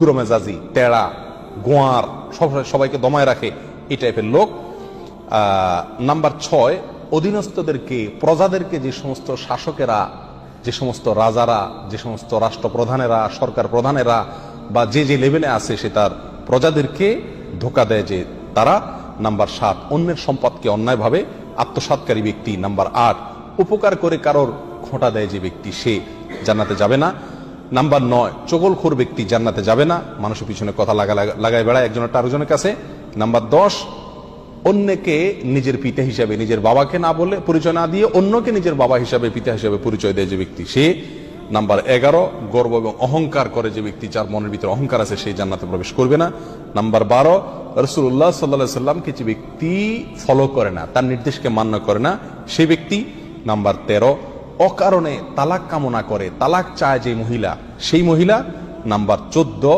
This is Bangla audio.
মেজাজি, টেড়া, গোয়ার, সবাইকে দমায় রাখে, এই টাইপের লোক। নাম্বার 6, অধীনস্থদেরকে, প্রজাদেরকে যে সমস্ত শাসকেরা, যে সমস্ত রাজারা, যে সমস্ত রাষ্ট্রপ্রধানেরা, সরকার প্রধানেরা বা যে যে লেভেলে আছে সে তার প্রজাদেরকে ধোকা দেয় যে তারা। নাম্বার 7, অন্যের সম্পদকে অন্যায়ভাবে আত্মসাৎকারী ব্যক্তি। নাম্বার 8, উপকার করে কারোর খোঁটা দেয় যে ব্যক্তি, সে জান্নাতে যাবে না। নাম্বার 9, চগলখোর ব্যক্তি জান্নাতে যাবে না, মানুষের পিছনে কথা লাগায় বেড়ায় একজনের আরেকজনের কাছে। নাম্বার 10, অন্যকে নিজের পিতা হিসাবে, নিজের বাবাকে না বলে, পরিচয় না দিয়ে অন্যকে নিজের বাবা হিসাবে, পিতা হিসাবে পরিচয় দেয় যে ব্যক্তি, সে। নাম্বার 11, গর্ব এবং অহংকার করে যে ব্যক্তি, যার মনের ভিতরে অহংকার আছে, সেই জান্নাতে প্রবেশ করবে না। নাম্বার 12, রাসূলুল্লাহ সাল্লাল্লাহু আলাইহি সাল্লামকে যে ব্যক্তি ফলো করে না, তার নির্দেশকে মান্য করে না, সেই ব্যক্তি। নাম্বার 13, অকারণে তালাক কামনা করে, তালাক চায় যে মহিলা, সেই মহিলা। নাম্বার 14,